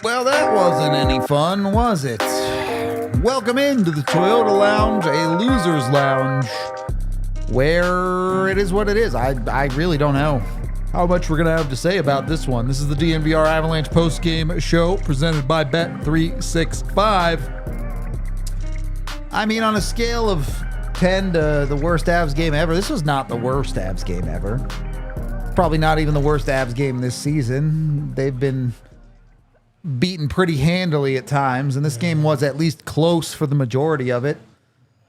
Well, that wasn't any fun, was it? Welcome into the Toyota Lounge, a loser's lounge, where it is what it is. I really don't know how much we're going to have to say about this one. This is the DNVR Avalanche postgame show presented by Bet365. I mean, on a scale of 10 to the worst Avs game ever, this was not the worst Avs game ever. Probably not even the worst Avs game this season. They've been beaten pretty handily at times, and this game was at least close for the majority of it.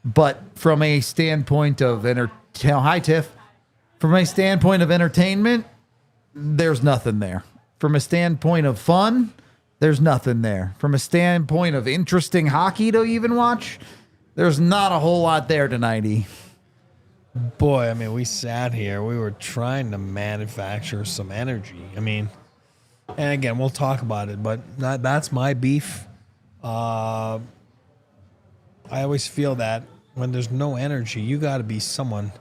But from a standpoint of hi Tiff, from a standpoint of entertainment, there's nothing there. From a standpoint of fun, there's nothing there. From a standpoint of interesting hockey to even watch, there's not a whole lot there tonight. Boy, I mean, we sat here. We were trying to manufacture some energy. I mean, and again, we'll talk about it, but that's my beef. I always feel that when there's no energy, you got to be someone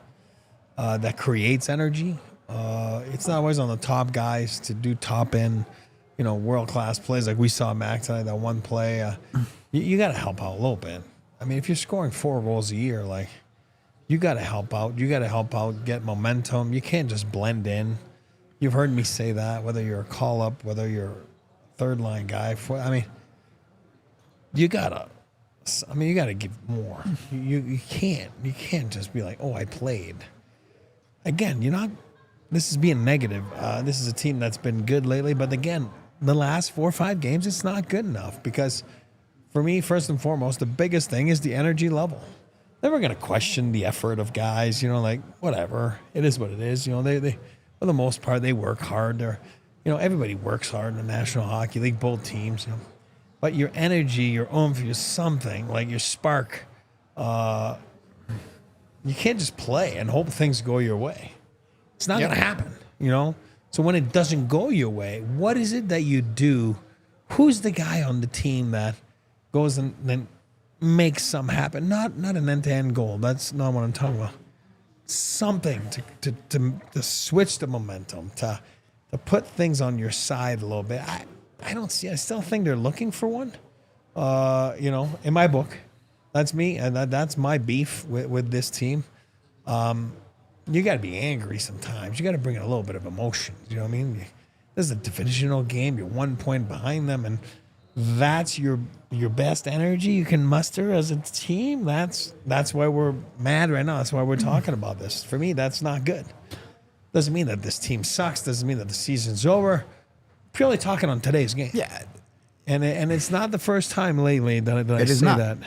that creates energy. It's not always on the top guys to do top end, world-class plays like we saw Mac tonight, that one play. You got to help out a little bit. I mean, if you're scoring 4 goals a year, like, you got to help out. You got to help out, get momentum. You can't just blend in. You've heard me say that, whether you're a call-up, whether you're a third-line guy. You gotta give more. You can't just be like, oh, I played. Again, this is being negative. This is a team that's been good lately, but again, the last 4 or 5 games, it's not good enough because for me, first and foremost, the biggest thing is the energy level. Never going to question the effort of guys, whatever. It is what it is. They for the most part, they work hard. Everybody works hard in the National Hockey League, both teams. But your energy, your oomph, your something, like your spark, you can't just play and hope things go your way. It's not going to happen, So when it doesn't go your way, what is it that you do? Who's the guy on the team that goes and then makes something happen? Not an end-to-end goal. That's not what I'm talking about. Something to switch the momentum, to put things on your side a little bit. I don't see. I still think they're looking for one. In my book, that's me, and that's my beef with this team. You got to be angry sometimes. You got to bring in a little bit of emotion. You know what I mean? This is a divisional game. You're 1 point behind them, and that's your best energy you can muster as a team. That's why we're mad right now. That's why we're talking about this. For me, that's not good. Doesn't mean that this team sucks. Doesn't mean that the season's over. Purely talking on today's game. Yeah. And it's not the first time lately that I say that.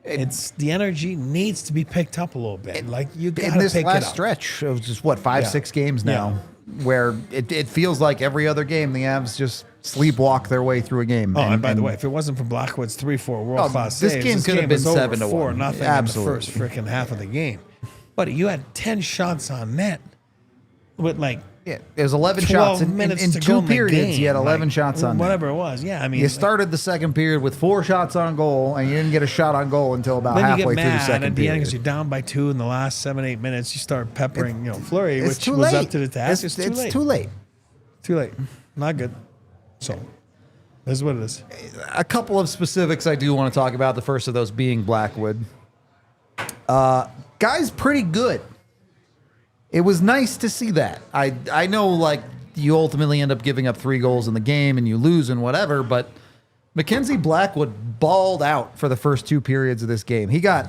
It's the energy needs to be picked up a little bit. You got to pick it up. In this last stretch of just 5-6 games now, where it feels like every other game the Avs just sleepwalk their way through a game. Oh, and by the way, if it wasn't for Blackwood's 3-4 world-class saves, this game could have been 7-1. Nothing Absolutely. in the first freaking half of the game. But you had 10 shots on net with it was 11 shots in 2 periods. You had 11 shots on net. Whatever it was. Yeah, I mean, you started the second period with 4 shots on goal, and you didn't get a shot on goal until about halfway through the second period. Because you're down by 2 in the last 7-8 minutes. You start peppering, Fleury, which too was late. up to the task. It's too late. Too late. Not good. So, this is what it is. A couple of specifics I do want to talk about. The first of those being Blackwood. Guy's pretty good. It was nice to see that. I know, you ultimately end up giving up 3 goals in the game and you lose and whatever, but Mackenzie Blackwood balled out for the first 2 periods of this game. He got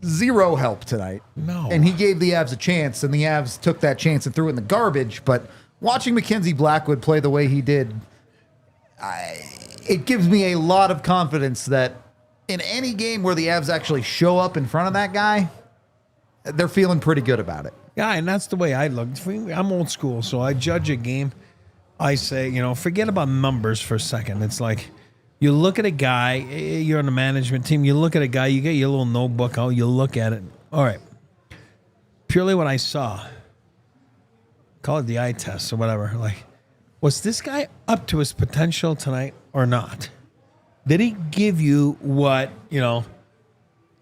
0 help tonight. No. And he gave the Avs a chance, and the Avs took that chance and threw it in the garbage. But watching Mackenzie Blackwood play the way he did, it gives me a lot of confidence that in any game where the Avs actually show up in front of that guy, they're feeling pretty good about it. Yeah, and that's the way I look. I'm old school, so I judge a game. I say, forget about numbers for a second. It's like you look at a guy, you're on the management team, you look at a guy, you get your little notebook out, you look at it. All right. Purely what I saw, call it the eye test or whatever. Like, was this guy up to his potential tonight or not? Did he give you what, the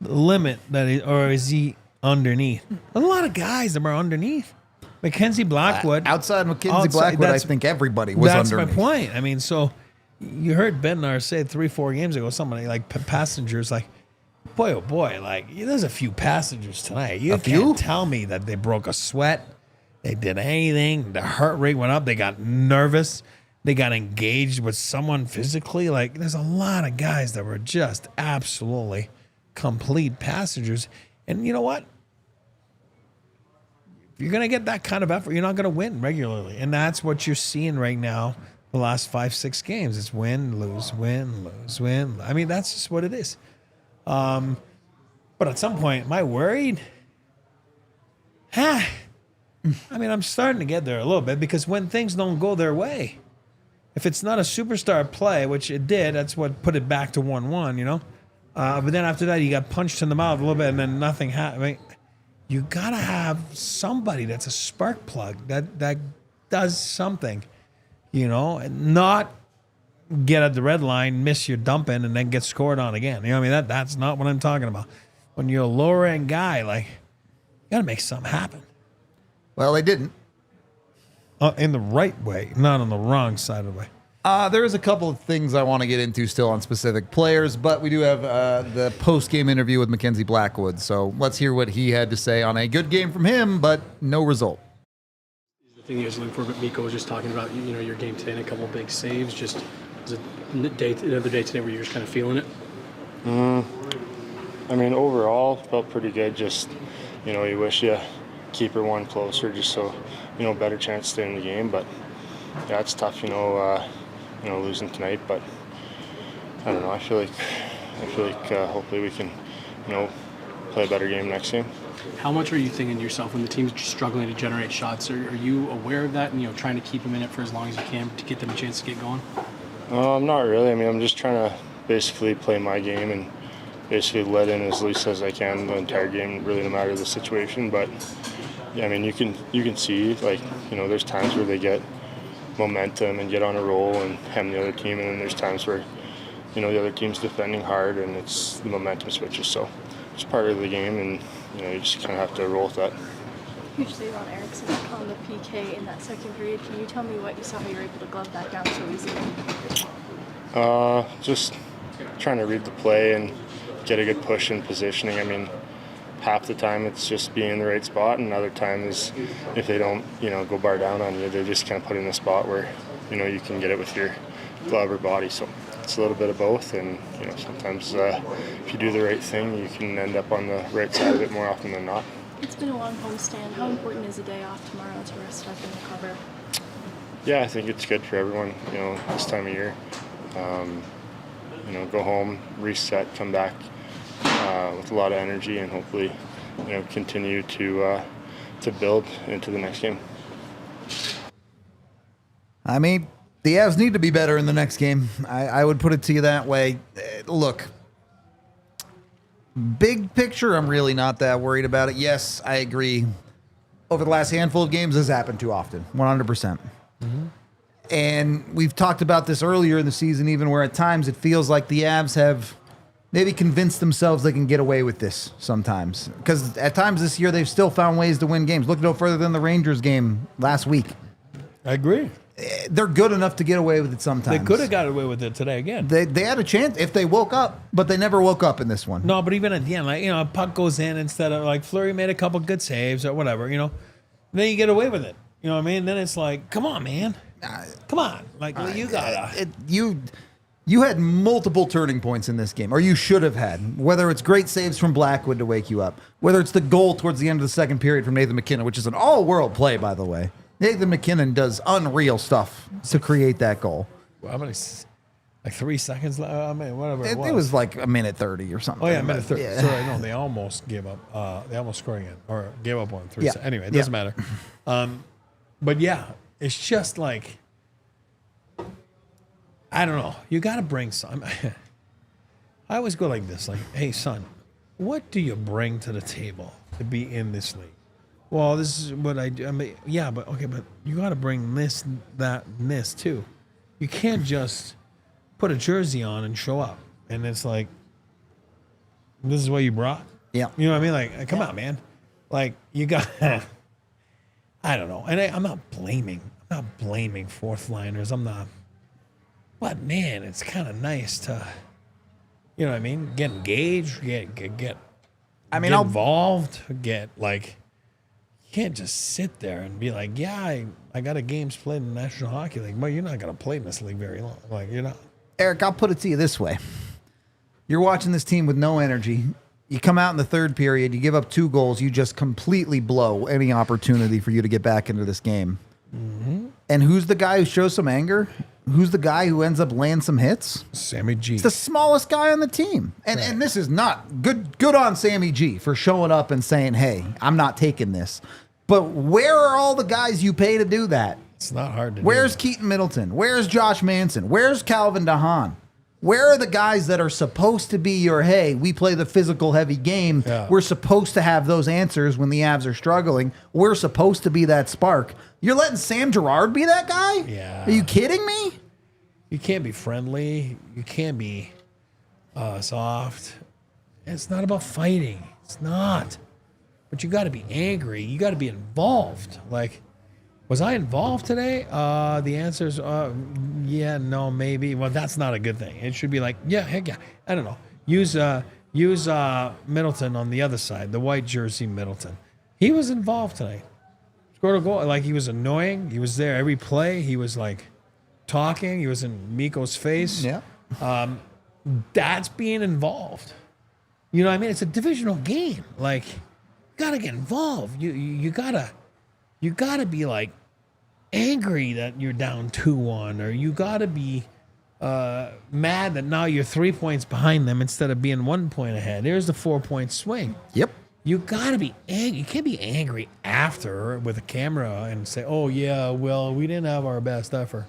limit or is he underneath? A lot of guys that were underneath. Mackenzie Blackwood. Outside Mackenzie Blackwood, I think everybody was underneath. That's my point. I mean, so you heard Bednar say 3-4 games ago, somebody like passengers, like, boy, oh boy, like, there's a few passengers tonight. You can't tell me that they broke a sweat. They did anything. The heart rate went up. They got nervous. They got engaged with someone physically. Like, there's a lot of guys that were just absolutely complete passengers. And you know what? If you're going to get that kind of effort, you're not going to win regularly. And that's what you're seeing right now the last 5-6 games. It's win, lose, win, lose, win. I mean, that's just what it is. But at some point, am I worried? I mean, I'm starting to get there a little bit because when things don't go their way, if it's not a superstar play, which it did, that's what put it back to 1-1, But then after that, you got punched in the mouth a little bit and then nothing happened. I mean, you got to have somebody that's a spark plug that does something, and not get at the red line, miss your dump in, and then get scored on again. You know what I mean? That's not what I'm talking about. When you're a lower end guy, like, you got to make something happen. Well, they didn't. In the right way, not on the wrong side of the way. There is a couple of things I want to get into still on specific players, but we do have the post-game interview with Mackenzie Blackwood. So let's hear what he had to say on a good game from him, but no result. The thing you guys looking for, but Mikko was just talking about, your game today and a couple of big saves. Just was it another day today where you're just kind of feeling it? I mean, overall, felt pretty good. Just, you wish you keep her one closer just so, better chance to stay in the game. But, yeah, it's tough, losing tonight. But, I don't know. I feel like hopefully we can, play a better game next game. How much are you thinking to yourself when the team's struggling to generate shots? Are you aware of that and, trying to keep them in it for as long as you can to get them a chance to get going? Not really. I mean, I'm just trying to basically play my game and basically let in as loose as I can the entire game, really no matter the situation. But, yeah, I mean, you can see, like, there's times where they get momentum and get on a roll and hem the other team, and then there's times where, the other team's defending hard and it's the momentum switches. So it's part of the game, and, you just kind of have to roll with that. Huge save on Erickson on the PK in that second period. Can you tell me what you saw, how you were able to glove that down so easily? Just trying to read the play and get a good push and positioning. I mean, half the time it's just being in the right spot, and other times if they don't, go bar down on you, they just kind of put in a spot where, you can get it with your glove or body. So it's a little bit of both, and, sometimes if you do the right thing, you can end up on the right side of it more often than not. It's been a long homestand. How important is a day off tomorrow to rest up and recover? Yeah, I think it's good for everyone, this time of year. Go home, reset, come back with a lot of energy, and hopefully, continue to build into the next game. I mean, the Avs need to be better in the next game. I would put it to you that way. Look, big picture, I'm really not that worried about it. Yes, I agree. Over the last handful of games, this happened too often, 100%. Mm-hmm. And we've talked about this earlier in the season, even where at times it feels like the Avs have maybe convinced themselves they can get away with this sometimes. Because at times this year, they've still found ways to win games. Look no further than the Rangers game last week. I agree. They're good enough to get away with it sometimes. They could have got away with it today again. They had a chance if they woke up, but they never woke up in this one. No, but even at the end, like, a puck goes in instead of, like, Fleury made a couple good saves or whatever, then you get away with it. You know what I mean? Then it's like, come on, man. Come on. Like, you gotta. You had multiple turning points in this game, or you should have had, whether it's great saves from Blackwood to wake you up, whether it's the goal towards the end of the second period from Nathan MacKinnon, which is an all-world play, by the way. Nathan MacKinnon does unreal stuff to create that goal. Well, Like 3 seconds left. I mean, whatever it was. It was like a minute 30 or something. Oh yeah, minute 30. Yeah. Sorry, no, they almost gave up. They almost scored again, or gave up on 3 Yeah. seconds. Anyway, it doesn't matter. But yeah, it's just like, I don't know. You got to bring some. I always go like this, like, hey son, what do you bring to the table to be in this league? Well, this is what I do. I mean, yeah, but okay, but you got to bring this, that, and this too. You can't just put a jersey on and show up, and it's like, this is what you brought. Yeah. You know what I mean? Like, come on, man. Like, you got. I don't know, and I'm not blaming fourth liners. I'm not. But man, it's kind of nice to, you know what I mean? Get engaged, get. I mean, get involved. Get like. You can't just sit there and be like, yeah, I got a games played in the National Hockey League. Well, you're not gonna play in this league very long. Like, you're not. Eric, I'll put it to you this way. You're watching this team with no energy. You come out in the third period, you give up 2 goals, you just completely blow any opportunity for you to get back into this game. Mm-hmm. And who's the guy who shows some anger? Who's the guy who ends up laying some hits? Sammy G. It's the smallest guy on the team. And this is not good on Sammy G for showing up and saying, hey, I'm not taking this. But where are all the guys you pay to do that? It's not hard to do. Where's Keaton Middleton? Where's Josh Manson? Where's Calvin DeHaan? Where are the guys that are supposed to be your, hey, we play the physical heavy game. Yeah. We're supposed to have those answers when the Avs are struggling. We're supposed to be that spark. You're letting Sam Girard be that guy? Yeah. Are you kidding me? You can't be friendly. You can't be soft. It's not about fighting. It's not. But you got to be angry. You got to be involved. Like, was I involved today? The answer is, yeah, no, maybe. Well, that's not a good thing. It should be like, yeah, heck yeah. I don't know. Use Middleton on the other side, the white jersey Middleton. He was involved tonight. Scored a goal. Like, he was annoying. He was there every play. He was like talking. He was in Mikko's face. Yeah. That's being involved. You know what I mean? It's a divisional game. Like, you gotta get involved. You gotta be like angry that you're down 2-1, or you gotta be mad that now you're 3 points behind them instead of being 1 point ahead. There's the 4-point swing. Yep. You gotta be angry. You can't be angry after with a camera and say, "Oh yeah, well we didn't have our best effort."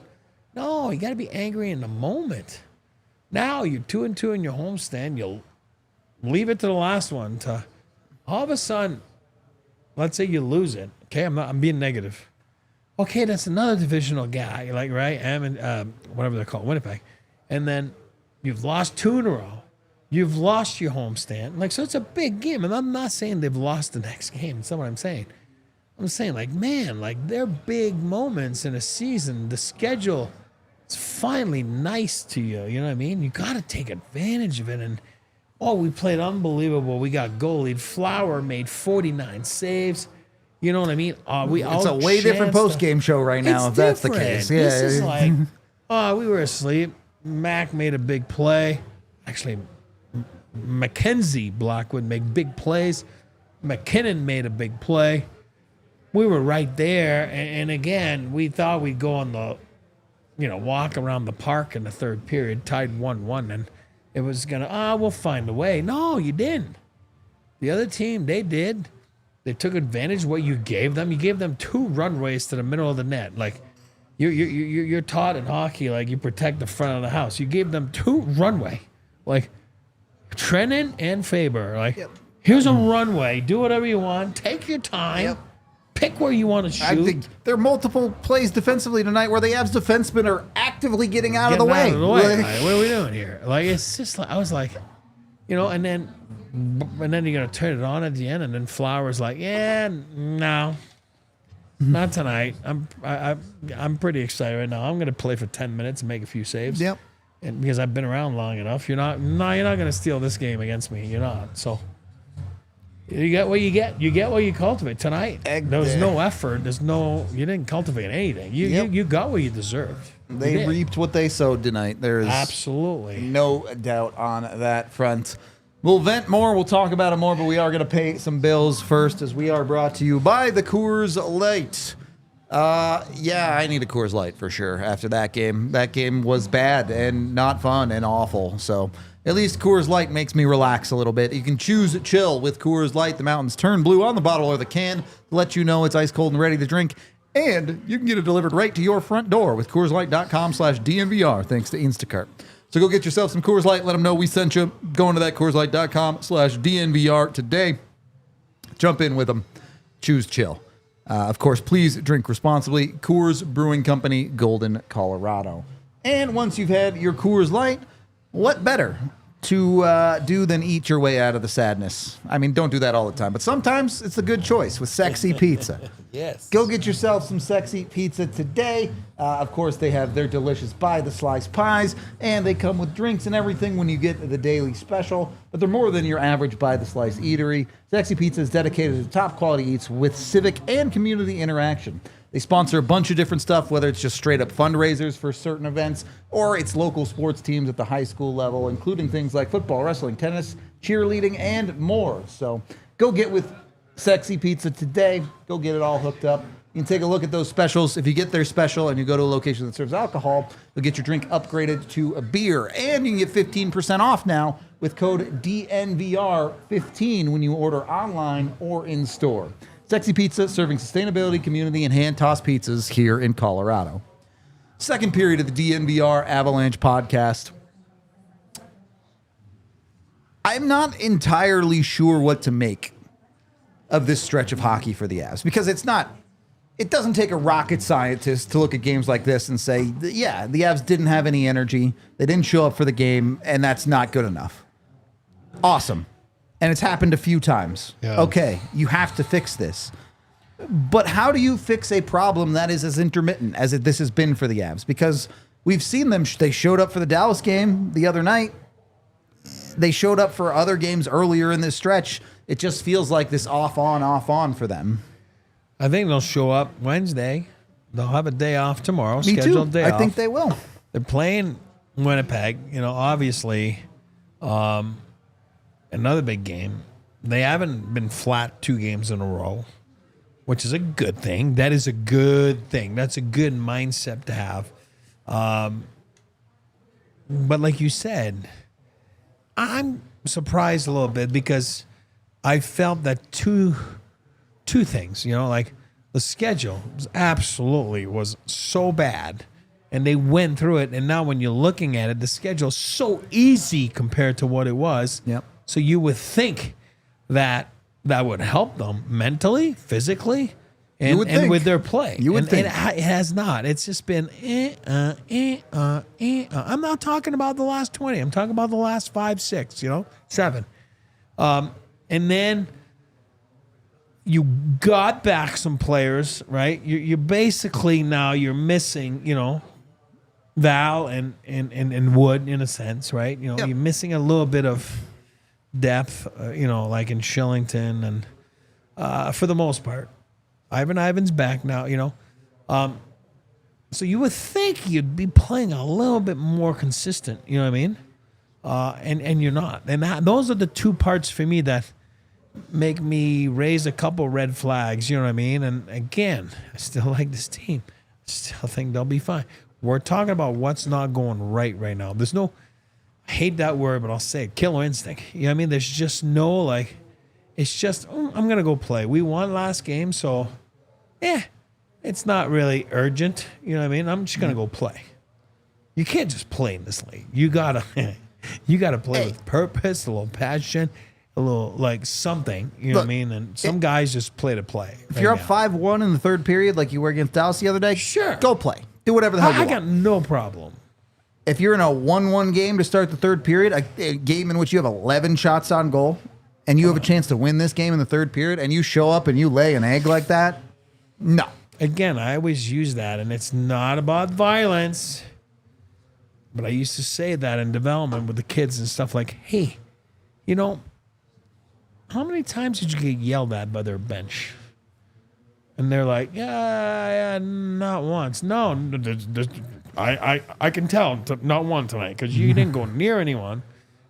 No, you gotta be angry in the moment. Now you're 2-2 in your homestand. You'll leave it to the last one to all of a sudden. Let's say you lose it. Okay, I'm being negative. Okay, that's another divisional guy, like, right? Whatever they're called, Winnipeg. And then you've lost 2 in a row. You've lost your homestand. Like, so it's a big game. And I'm not saying they've lost the next game. That's not what I'm saying. I'm saying, like, man, like, they're big moments in a season. The schedule is finally nice to you. You know what I mean? You got to take advantage of it. And, we played unbelievable. We got goalied. Flower made 49 saves. You know what I mean? It's a way different post-game show right now, if that's the case. Yeah. This is like, we were asleep. Mac made a big play. Actually, Mackenzie Blackwood made big plays. MacKinnon made a big play. We were right there. And again, we thought we'd go on the, walk around the park in the third period, tied 1-1. And it was going to, we'll find a way. No, you didn't. The other team, they did. They took advantage of what you gave them. You gave them 2 runways to the middle of the net. Like, you're taught in hockey, like, you protect the front of the house. You gave them 2 runway. Like, Trennan and Faber. Like, here's a runway. Do whatever you want. Take your time. Yep. Pick where you want to shoot. I think there are multiple plays defensively tonight where the Avs defensemen are actively getting out of the way. Like, what are we doing here? Like, it's just like, I was like, and then you're going to turn it on at the end, and then Flower's like, yeah, no, not tonight. I'm pretty excited right now. I'm going to play for 10 minutes and make a few saves. Yep. And because I've been around long enough, you're not going to steal this game against me. You're not. So you get what you get. You get what you cultivate. Tonight, there was no effort. You didn't cultivate anything. You got what you deserved. They reaped what they sowed tonight. There's absolutely no doubt on that front. We'll vent more. We'll talk about it more, but we are going to pay some bills first, as we are brought to you by the Coors Light. Yeah, I need a Coors Light for sure after that game. That game was bad and not fun and awful. So at least Coors Light makes me relax a little bit. You can choose chill with Coors Light. The mountains turn blue on the bottle or the can to let you know it's ice cold and ready to drink. And you can get it delivered right to your front door with CoorsLight.com/DNVR thanks to Instacart. So go get yourself some Coors Light. Let them know we sent you. Go into that CoorsLight.com/DNVR today. Jump in with them. Choose chill. Of course, please drink responsibly. Coors Brewing Company, Golden, Colorado. And once you've had your Coors Light, what better to do than eat your way out of the sadness? I mean, don't do that all the time, but sometimes it's a good choice with sexy pizza. Yes. Go get yourself some sexy pizza today. Of course, they have their delicious by the slice pies, and they come with drinks and everything when you get the daily special. But they're more than your average by the slice eatery. Sexy Pizza is dedicated to top quality eats with civic and community interaction. They sponsor a bunch of different stuff, whether it's just straight up fundraisers for certain events or it's local sports teams at the high school level, including things like football, wrestling, tennis, cheerleading, and more. So go get with Sexy Pizza today. Go get it all hooked up. You can take a look at those specials. If you get their special and you go to a location that serves alcohol, you'll get your drink upgraded to a beer. And you can get 15% off now with code DNVR15 when you order online or in store. Sexy Pizza, serving sustainability, community, and hand-tossed pizzas here in Colorado. Second period of the DNVR Avalanche podcast. I'm not entirely sure what to make of this stretch of hockey for the Avs because it doesn't take a rocket scientist to look at games like this and say, yeah, the Avs didn't have any energy. They didn't show up for the game, and that's not good enough. Awesome. And it's happened a few times. Yeah. Okay, you have to fix this. But how do you fix a problem that is as intermittent as this has been for the Avs? Because we've seen them. They showed up for the Dallas game the other night. They showed up for other games earlier in this stretch. It just feels like this off on for them. I think they'll show up Wednesday. They'll have a day off tomorrow. Me scheduled too. day I off. think they will. They're playing Winnipeg. Obviously, another big game. They haven't been flat 2 games in a row, which is a good thing. That is a good thing. That's a good mindset to have. But like you said, I'm surprised a little bit because I felt that two things, like the schedule was so bad and they went through it. And now when you're looking at it, the schedule's so easy compared to what it was. Yep. So you would think that would help them mentally, physically, and with their play. You would think. It has not. It's just been I'm not talking about the last 20. I'm talking about the last 5, 6, 7. And then you got back some players, right? You basically now you're missing, Val and Wood in a sense, right? Yep. You're missing a little bit of depth, like in Shillington and for the most part. Ivan's back now, so you would think you'd be playing a little bit more consistent, you know what I mean? And you're not. And those are the 2 parts for me that make me raise a couple red flags, you know what I mean? And again, I still like this team. I still think they'll be fine. We're talking about what's not going right now. There's no, I hate that word, but I'll say it, killer instinct. You know what I mean? There's just no, it's just, I'm going to go play. We won last game, so, it's not really urgent. You know what I mean? I'm just going to go play. You can't just play in this league. You got to play with purpose, a little passion, a little, something. You know what I mean? And some guys just play to play. If you're up 5-1 in the third period like you were against Dallas the other day, sure, go play. Do whatever the hell you want. I got no problem. If you're in a 1-1 game to start the third period, a game in which you have 11 shots on goal, and you have a chance to win this game in the third period, and you show up and you lay an egg like that, no. Again, I always use that, and it's not about violence. But I used to say that in development with the kids and stuff like, hey, how many times did you get yelled at by their bench? And they're like, yeah, not once. No, I can tell, not one tonight, because you didn't go near anyone.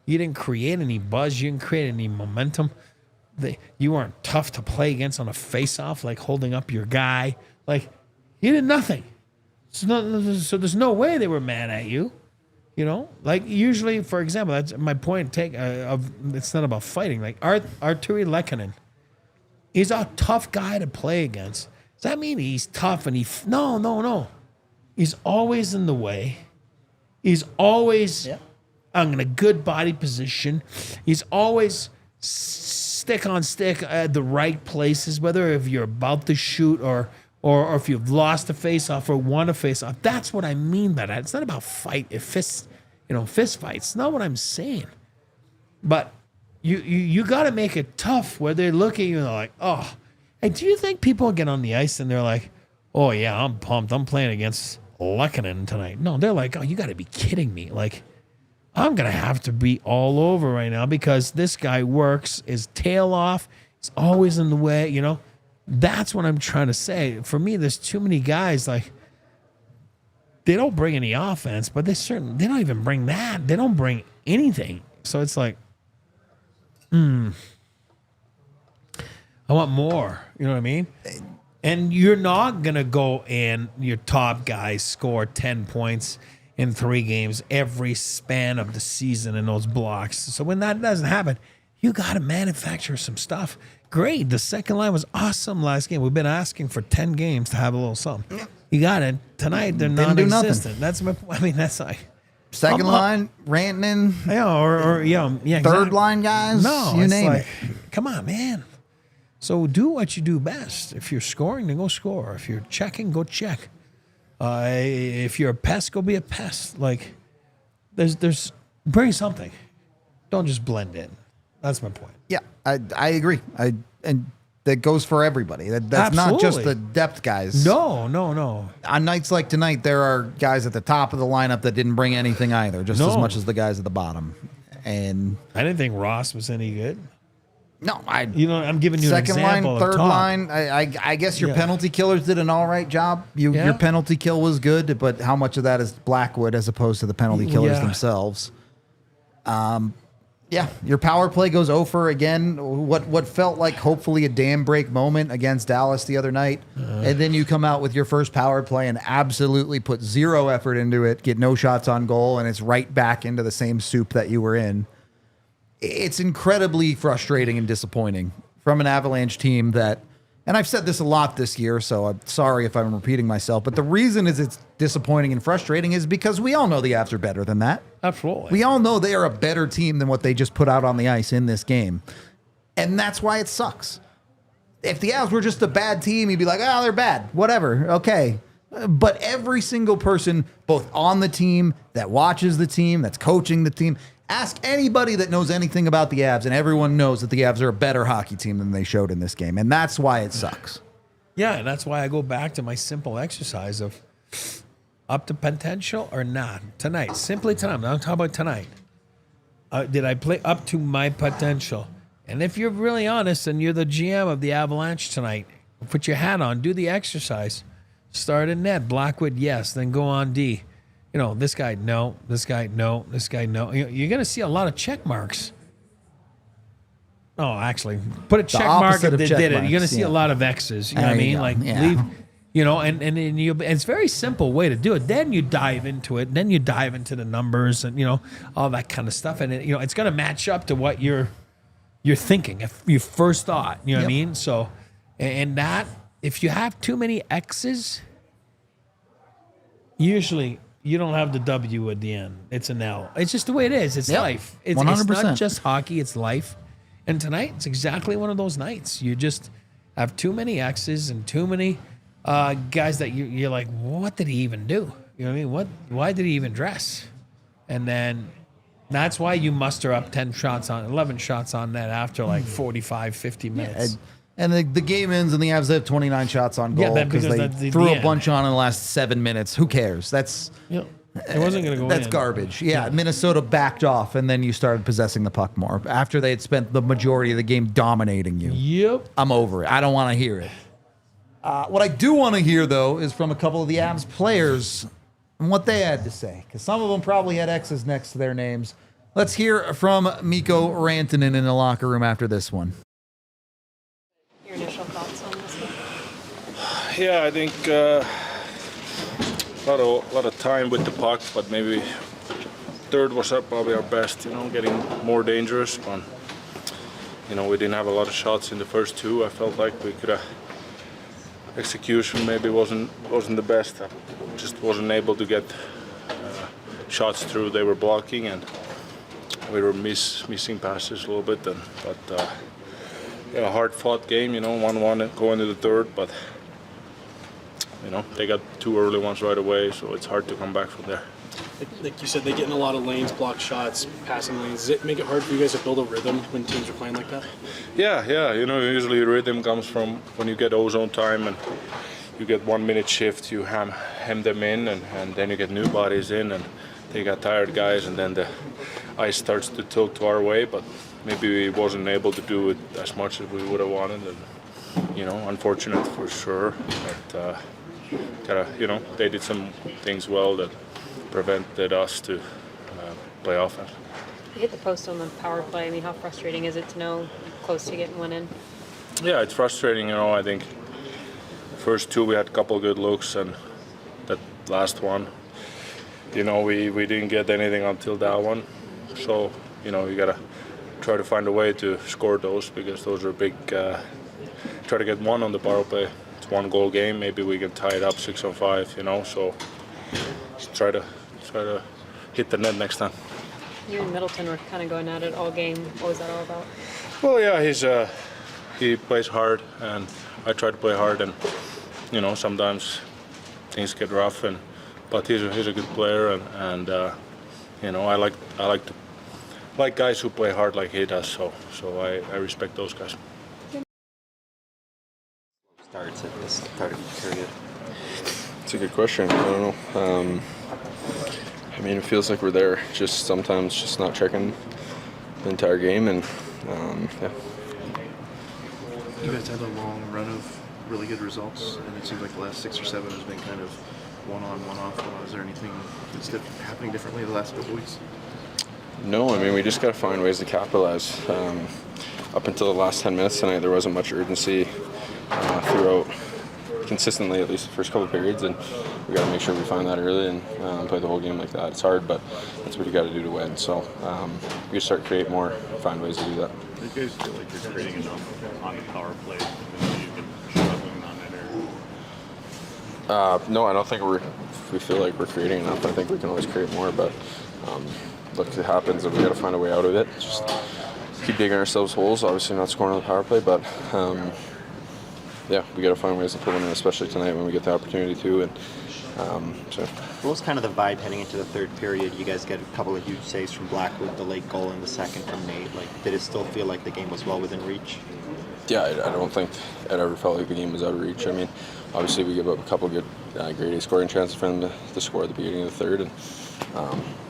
You didn't create any buzz. You didn't create any momentum. You weren't tough to play against on a face-off, like holding up your guy. You did nothing. So there's no way they were mad at you. You know, like usually, for example, that's my point. It's not about fighting. Like Arturi Lehkonen, he's a tough guy to play against. Does that mean he's tough and no? He's always in the way. He's always in a good body position. He's always stick on stick at the right places, whether if you're about to shoot or if you've lost a face-off or won a face-off. That's what I mean by that. It's not about fist fights. Not what I'm saying. But you got to make it tough where they look at you and they're like, oh. Hey, do you think people get on the ice and they're like, oh, yeah, I'm pumped. I'm playing against Lehkonen tonight. No, they're like, oh, you got to be kidding me. Like, I'm going to have to be all over right now because this guy works his tail off. He's always in the way, you know. That's what I'm trying to say. For me, there's too many guys, like, they don't bring any offense, but they don't even bring that. They don't bring anything. So it's like, I want more. You know what I mean? And you're not going to go and your top guys score 10 points in 3 games every span of the season in those blocks. So when that doesn't happen, you got to manufacture some stuff. Great. The second line was awesome last game. We've been asking for 10 games to have a little something. You got it. Tonight, they're non-existent. That's my. I mean, that's like second line, Rantanen. Yeah, third line guys. No, you name it. Come on, man. So do what you do best. If you're scoring, then go score. If you're checking, go check. If you're a pest, go be a pest. Like, there's bring something. Don't just blend in. That's my point. Yeah, I agree. And that goes for everybody. That's not just the depth guys. No. On nights like tonight, there are guys at the top of the lineup that didn't bring anything either, just as much as the guys at the bottom. And I didn't think Ross was any good. No, I'm giving you second an example. line, third line. I guess your penalty killers did an all right job. Your penalty kill was good, but how much of that is Blackwood as opposed to the penalty killers themselves? Yeah, your power play goes 0 for again. What felt like hopefully a dam break moment against Dallas the other night, and then you come out with your first power play and absolutely put 0 effort into it, get no shots on goal, and it's right back into the same soup that you were in. It's incredibly frustrating and disappointing from an Avalanche team that, and I've said this a lot this year, so I'm sorry if I'm repeating myself, but the reason is it's disappointing and frustrating is because we all know the Avs are better than that. Absolutely. We all know they are a better team than what they just put out on the ice in this game. And that's why it sucks. If the Avs were just a bad team, you'd be like, oh, they're bad. Whatever. Okay. But every single person, both on the team, that watches the team, that's coaching the team, ask anybody that knows anything about the Avs, and everyone knows that the Avs are a better hockey team than they showed in this game. And that's why it sucks. Yeah, and that's why I go back to my simple exercise of up to potential or not. Tonight, simply tonight. I'm not talking about tonight. Did I play up to my potential? And if you're really honest and you're the GM of the Avalanche tonight, put your hat on, do the exercise. Start in net. Blackwood, yes. Then go on D. You know, this guy, no. This guy, no. This guy, no. You're going to see a lot of check marks. Oh, actually, put a check mark if they did it. You're going to see a lot of X's. You know what I mean? Like, leave, you know, and it's a very simple way to do it. Then you dive into it. Then you dive into the numbers and, you know, all that kind of stuff. And, you know, it's going to match up to what you're thinking, if you first thought. You know what I mean? So, and that, if you have too many X's, usually you don't have the W at the end. It's an L. It's just the way it is. It's life. It's 100%. It's not just hockey. It's life. And tonight, it's exactly one of those nights. You just have too many X's and too many guys that you're like, what did he even do? You know what I mean? Why did he even dress? And then that's why you muster up 11 shots on net after like 45, 50 minutes. And the game ends and the Avs have 29 shots on goal because they threw a bunch on in the last 7 minutes. Who cares? That's it wasn't going to go That's in. garbage. Yeah, Minnesota backed off, and then you started possessing the puck more after they had spent the majority of the game dominating you. Yep. I'm over it. I don't want to hear it. What I do want to hear, though, is from a couple of the Avs players and what they had to say, because some of them probably had X's next to their names. Let's hear from Mikko Rantanen in the locker room after this one. Your initial thoughts on this one? Yeah, I think lot of time with the puck, but maybe third was probably our best. Getting more dangerous. But we didn't have a lot of shots in the first two. I felt like we could have. Execution maybe wasn't the best. I just wasn't able to get shots through. They were blocking, and we were missing passes a little bit. But a hard-fought game. 1-1 going to the third, but they got 2 early ones right away, so it's hard to come back from there. Like you said, they get in a lot of lanes, block shots, passing lanes. Does it make it hard for you guys to build a rhythm when teams are playing like that? Yeah. Usually rhythm comes from when you get ozone time and you get 1 minute shift, you hem them in, and then you get new bodies in, and they got tired guys, and then the ice starts to tilt to our way, but maybe we wasn't able to do it as much as we would have wanted, and unfortunate for sure. But they did some things well that prevented us to play offense. You hit the post on the power play. I mean, how frustrating is it to know you're close to getting one in? Yeah, it's frustrating. I think the first 2 we had a couple good looks, and that last one, we didn't get anything until that one. So you gotta try to find a way to score those, because those are big. Try to get one on the power play. It's 1 goal game. Maybe we can tie it up 6-on-5. So just try to hit the net next time. You and Middleton were kind of going at it all game. What was that all about? Well, yeah, he plays hard, and I try to play hard, and sometimes things get rough, but he's a good player, and I like guys who play hard like he does. So I respect those guys. Starts at the start of the period. It's a good question. I don't know. It feels like we're there. Just sometimes just not checking the entire game, and yeah. You guys had a long run of really good results, and it seems like the last 6 or 7 has been kind of one on, one off. Is there anything that's happening differently the last couple weeks? No, we just got to find ways to capitalize. Up until the last 10 minutes tonight, there wasn't much urgency throughout. Consistently, at least the first couple of periods, and we got to make sure we find that early and play the whole game like that. It's hard, but that's what you got to do to win. So we start create more, find ways to do that. Do you guys feel like you're creating enough on the power play? You've been struggling on it, or? No, I don't think we feel like we're creating enough. I think we can always create more, but look, it happens, and we got to find a way out of it. Just keep digging ourselves holes. Obviously, not scoring on the power play, but. Yeah, we got to find ways to pull them in, especially tonight when we get the opportunity to. And so. What was kind of the vibe heading into the third period? You guys get a couple of huge saves from Blackwood, the late goal in the second from Nate. Did it still feel like the game was well within reach? Yeah, I don't think it ever felt like the game was out of reach. Obviously we give up a couple good grade A scoring chances for them to score at the beginning of the third, and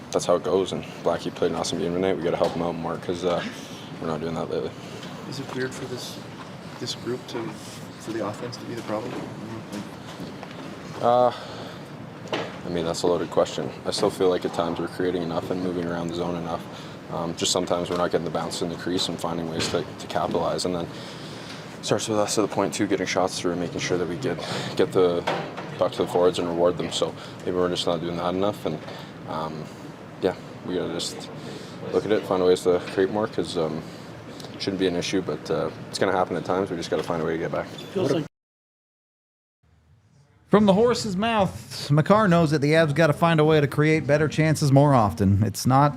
that's how it goes. And Blackie played an awesome game tonight. We got to help him out more because we're not doing that lately. Is it weird for this group for the offense to be the problem? That's a loaded question. I still feel like at times we're creating enough and moving around the zone enough. Just sometimes we're not getting the bounce in the crease and finding ways to capitalize. And then it starts with us to the point too, getting shots through and making sure that we get the puck to the forwards and reward them. So maybe we're just not doing that enough. And we gotta just look at it, find ways to create more, because it shouldn't be an issue, but it's going to happen at times. We just got to find a way to get back. From the horse's mouth, Makar knows that the Avs got to find a way to create better chances more often. It's not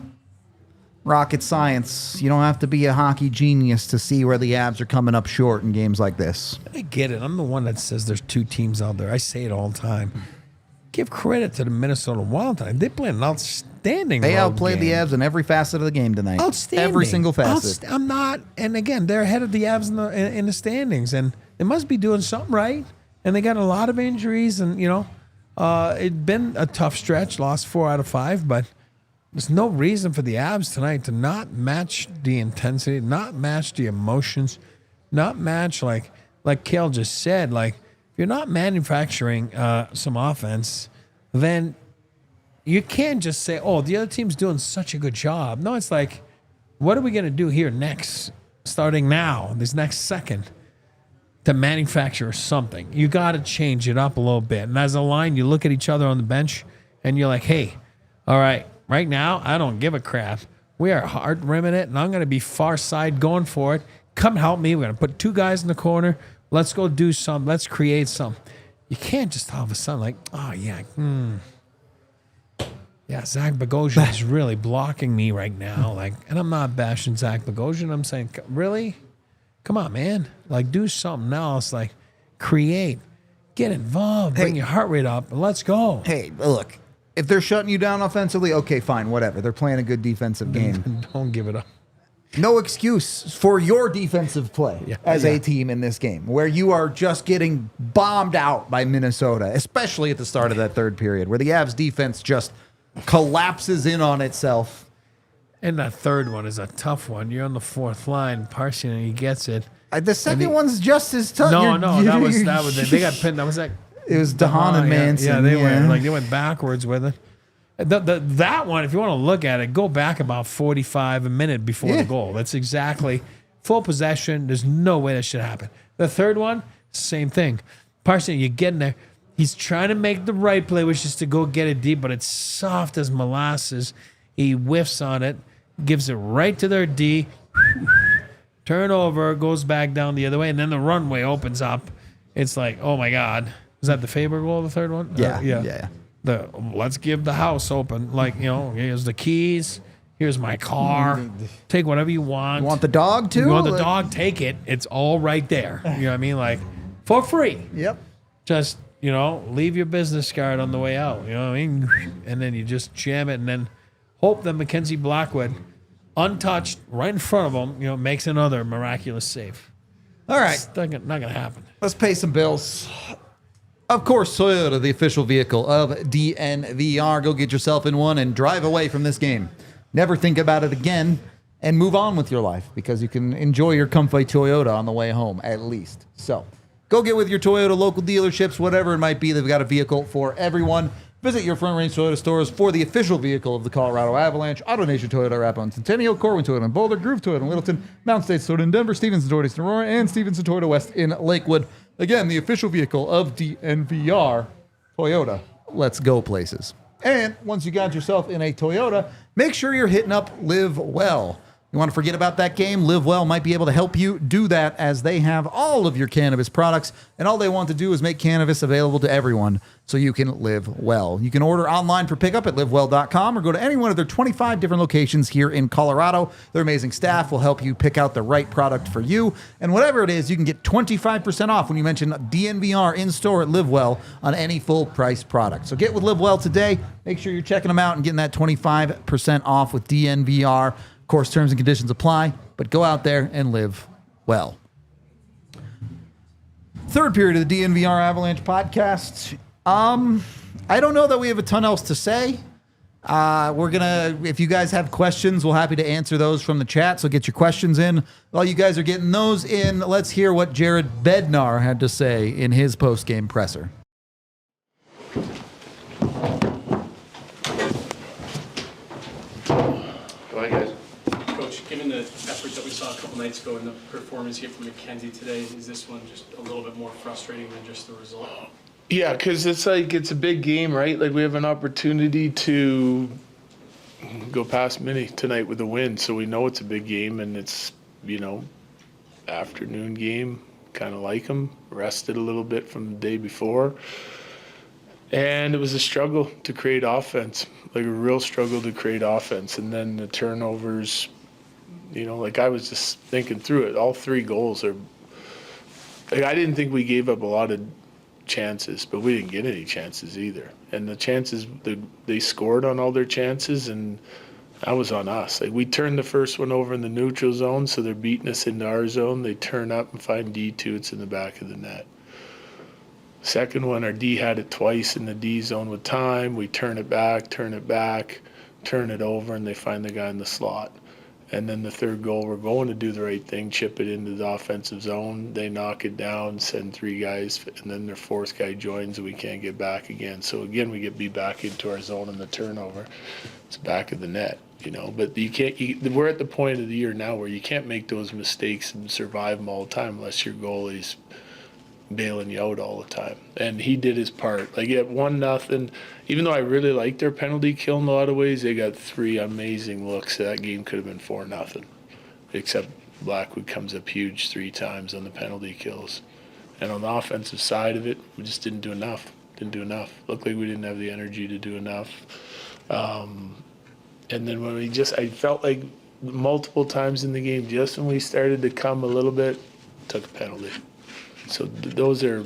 rocket science. You don't have to be a hockey genius to see where the Avs are coming up short in games like this. I get it. I'm the one that says there's 2 teams out there. I say it all the time. Give credit to the Minnesota Wild. They play an outstanding They road outplayed the game. Avs in every facet of the game tonight. Outstanding. Every single facet. I'm not. And again, they're ahead of the Avs in the standings, and they must be doing something right. And they got a lot of injuries, and it'd been a tough stretch. Lost 4 out of 5, but there's no reason for the Avs tonight to not match the intensity, not match the emotions, not match like Kale just said. If you're not manufacturing some offense, then you can't just say, "Oh, the other team's doing such a good job." No, it's what are we going to do here next, starting now, this next second? to manufacture something. You got to change it up a little bit. And as a line, you look at each other on the bench and you're like, hey, all right, right now, I don't give a crap. We are hard rimming it, and I'm going to be far side going for it. Come help me. We're going to put 2 guys in the corner. Let's go do something. Let's create something. You can't just all of a sudden like, oh, yeah, yeah, Zach Bogosian is really blocking me right now. Like, and I'm not bashing Zach Bogosian. I'm saying, really? Come on, man. Like, do something else. Like, create. Get involved. Bring your heart rate up. And let's go. Hey, look. If they're shutting you down offensively, okay, fine, whatever. They're playing a good defensive game. Don't give it up. No excuse for your defensive play as a team in this game, where you are just getting bombed out by Minnesota, especially at the start of that third period, where the Avs defense just collapses in on itself. And that third one is a tough one. You're on the fourth line. Parsing, he gets it. The second one's just as tough. No, that was they got pinned. That was like it was DeHaan and Manson. Yeah, they went backwards with it. That one, if you want to look at it, go back about 45 a minute before the goal. That's exactly full possession. There's no way that should happen. The third one, same thing. Parsing, you get in there. He's trying to make the right play, which is to go get it deep, but it's soft as molasses. He whiffs on it, gives it right to their D. Turnover, goes back down the other way, and then the runway opens up. It's like, oh my God. Was that the Faber goal, the third one? Yeah. Let's give the house open. Like, here's the keys. Here's my car. Take whatever you want. You want the dog too? You want the dog? Take it. It's all right there. You know what I mean? Like, for free. Yep. Just, leave your business card on the way out. You know what I mean? And then you just jam it and then hope that Mackenzie Blackwood, untouched, right in front of him, makes another miraculous save. All right. It's not going to happen. Let's pay some bills. Of course, Toyota, the official vehicle of DNVR. Go get yourself in one and drive away from this game. Never think about it again and move on with your life because you can enjoy your comfy Toyota on the way home, at least. So go get with your Toyota local dealerships, whatever it might be. They've got a vehicle for everyone. Visit your Front Range Toyota stores for the official vehicle of the Colorado Avalanche. AutoNation Toyota Arapahoe Centennial, Corwin Toyota in Boulder, Groove Toyota in Littleton, Mountain States Toyota in Denver, Stevenson Toyota in Aurora, and Stevenson Toyota West in Lakewood. Again, the official vehicle of DNVR. Toyota, let's go places. And once you got yourself in a Toyota, make sure you're hitting up Live Well. You want to forget about that game? Live Well might be able to help you do that as they have all of your cannabis products, and all they want to do is make cannabis available to everyone so you can live well. You can order online for pickup at livewell.com or go to any one of their 25 different locations here in Colorado. Their amazing staff will help you pick out the right product for you, and whatever it is, you can get 25% off when you mention DNVR in-store at Live Well on any full-price product. So get with Live Well today. Make sure you're checking them out and getting that 25% off with DNVR. Of course, terms and conditions apply, but go out there and live well. Third period of the DNVR Avalanche podcast. I don't know that we have a ton else to say. If you guys have questions, we're happy to answer those from the chat. So get your questions in. While you guys are getting those in, let's hear what Jared Bednar had to say in his post-game presser. Go ahead, guys. Coach, given the effort that we saw a couple nights ago and the performance here from McKenzie today, is this one just a little bit more frustrating than just the result? Yeah, because it's a big game, right? Like, we have an opportunity to go past Mini tonight with a win, so we know it's a big game, and it's, afternoon game, kind of like them, rested a little bit from the day before. And it was a struggle to create offense, like a real struggle to create offense. And then the turnovers, I was just thinking through it. All 3 goals are, I didn't think we gave up a lot of chances, but we didn't get any chances either. And the chances, they scored on all their chances, and that was on us. Like, we turned the first one over in the neutral zone, so they're beating us into our zone. They turn up and find D2, it's in the back of the net. Second one, our D had it twice in the D zone with time. We turn it back, turn it over, and they find the guy in the slot. And then the third goal, we're going to do the right thing, chip it into the offensive zone. They knock it down, send 3 guys, and then their 4th guy joins, and we can't get back again. So again, we get beat back into our zone, and the turnover, it's back of the net, But you can't. We're at the point of the year now where you can't make those mistakes and survive them all the time unless your goalie's bailing you out all the time. And he did his part. Like at 1-0, even though I really liked their penalty kill in a lot of ways, they got 3 amazing looks. That game could have been 4-0, except Blackwood comes up huge 3 times on the penalty kills. And on the offensive side of it, we just didn't do enough. Looked like we didn't have the energy to do enough. And then when I felt like multiple times in the game, just when we started to come a little bit, took a penalty. So those are,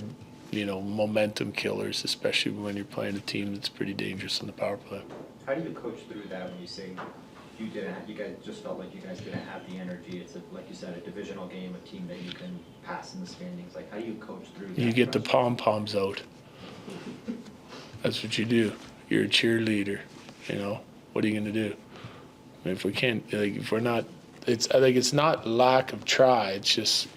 momentum killers, especially when you're playing a team that's pretty dangerous on the power play. How do you coach through that when you say you guys just felt like you guys didn't have the energy? It's like you said, a divisional game, a team that you can pass in the standings. Like, how do you coach through that? You get the pom-poms out. That's what you do. You're a cheerleader, What are you going to do? I mean, if we can't, if we're not, it's not lack of try. It's just,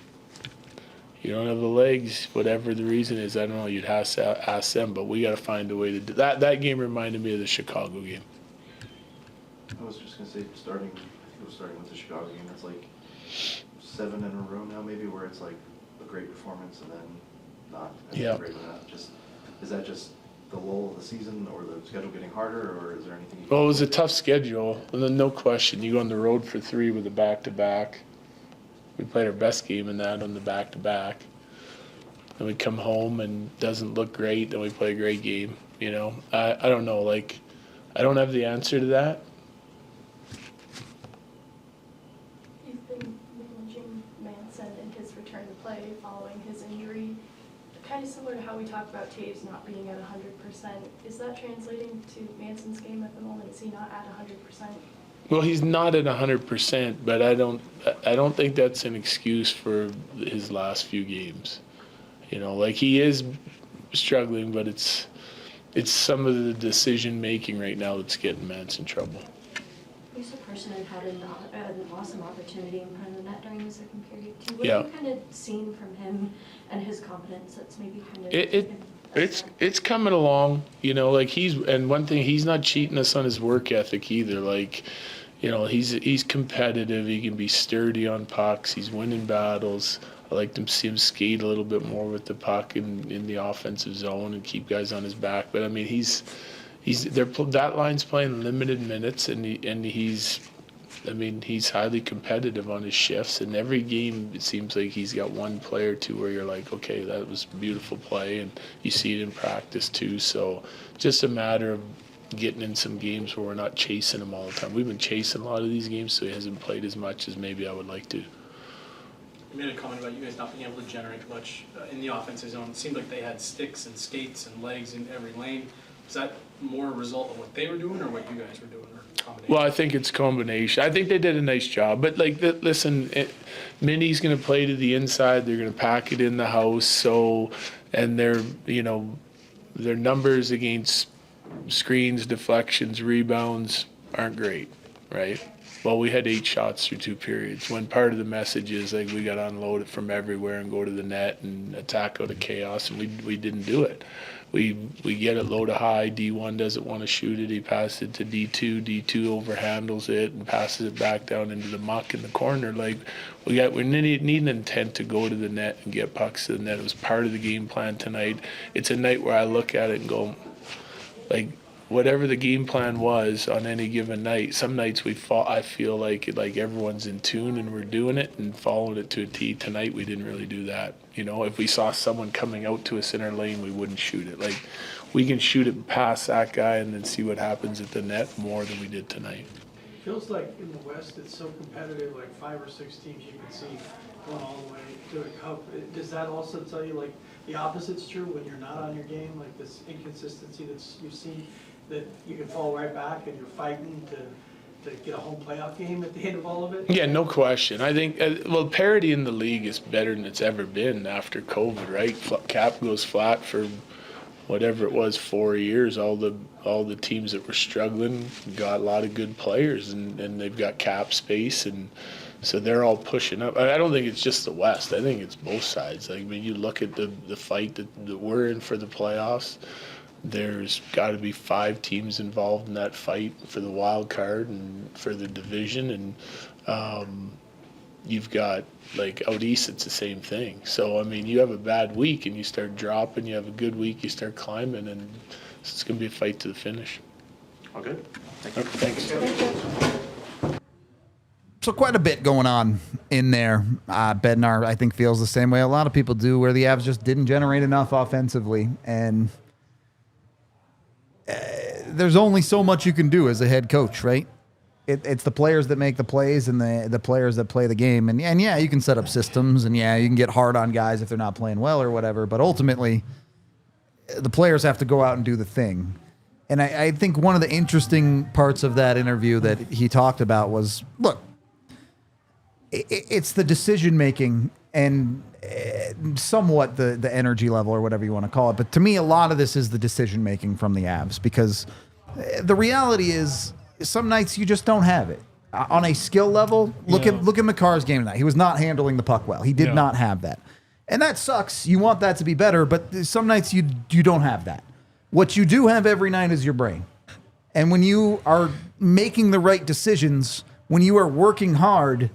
you don't have the legs, whatever the reason is. I don't know. You'd have to ask them, but we got to find a way to do that. That game reminded me of the Chicago game. I was just going to say, starting with the Chicago game, it's like 7 in a row now, maybe, where it's like a great performance and then not as great with that. Is that just the lull of the season, or the schedule getting harder, or is there anything? Well, it was a tough schedule, and then no question, you go on the road for 3 with a back-to-back. We played our best game in that on the back-to-back. Then we come home and doesn't look great, then we play a great game, I don't know, I don't have the answer to that. You've been managing Manson in his return to play following his injury. Kind of similar to how we talk about Taves not being at 100%. Is that translating to Manson's game at the moment? Is he not at 100%? Well, he's not at 100%, but I don't think that's an excuse for his last few games. He is struggling, but it's some of the decision making right now that's getting Manson in trouble. He's a person who had an awesome opportunity in front of the net during the second period too. What have you kind of seen from him and his confidence that's maybe kind of it's coming along, and one thing, he's not cheating us on his work ethic either. He's competitive, he can be sturdy on pucks, he's winning battles. I like to see him skate a little bit more with the puck in the offensive zone and keep guys on his back. But I mean, that line's playing limited minutes, and he's highly competitive on his shifts. And every game, it seems like he's got one play or two where you're like, okay, that was a beautiful play, and you see it in practice too. So just a matter of getting in some games where we're not chasing him all the time. We've been chasing a lot of these games, so he hasn't played as much as maybe I would like to. You made a comment about you guys not being able to generate much in the offensive zone. It seemed like they had sticks and skates and legs in every lane. Is that more a result of what they were doing or what you guys were doing, or combination? Well, I think it's a combination. I think they did a nice job. But, listen, Minnie's going to play to the inside. They're going to pack it in the house. And their numbers against screens, deflections, rebounds aren't great, right? Well, we had 8 shots through 2 periods. When part of the message is we got to unload it from everywhere and go to the net and attack out of chaos, and we didn't do it. We get it low to high. D1 doesn't want to shoot it. He passes it to D2. D2 overhandles it and passes it back down into the muck in the corner. We need an intent to go to the net and get pucks to the net. It was part of the game plan tonight. It's a night where I look at it and go, whatever the game plan was on any given night, some nights I feel like everyone's in tune and we're doing it and following it to a T. Tonight we didn't really do that. If we saw someone coming out to us in our lane, we wouldn't shoot it. We can shoot it past that guy and then see what happens at the net more than we did tonight. It feels like in the West it's so competitive, 5 or 6 teams you can see going all the way to a cup. Does that also tell you the opposite's true when you're not on your game, this inconsistency that you've seen, that you can fall right back and you're fighting to get a home playoff game at the end of all of it? Yeah, no question. I think, parity in the league is better than it's ever been after COVID, right? Cap goes flat for whatever it was, 4 years. All the teams that were struggling got a lot of good players, and they've got cap space, and so they're all pushing up. I don't think it's just the West. I think it's both sides. You look at the fight that we're in for the playoffs. There's got to be 5 teams involved in that fight for the wild card and for the division, and you've got like out east, it's the same thing. So I mean, you have a bad week and you start dropping. You have a good week, you start climbing, and it's going to be a fight to the finish. Okay. Okay, thanks. So quite a bit going on in there. Bednar, I think, feels the same way a lot of people do, where the Avs just didn't generate enough offensively, and there's only so much you can do as a head coach, right? It's the players that make the plays and the players that play the game. And yeah, you can set up systems, and yeah, you can get hard on guys if they're not playing well or whatever. But ultimately, the players have to go out and do the thing. And I think one of the interesting parts of that interview that he talked about was, look, it's the decision making and somewhat the energy level or whatever you want to call it. But to me, a lot of this is the decision making from the Avs, because the reality is some nights you just don't have it. On a skill level, look at McCarr's game tonight. He was not handling the puck well. He did not have that. And that sucks. You want that to be better, but some nights you don't have that. What you do have every night is your brain. And when you are making the right decisions, when you are working hard,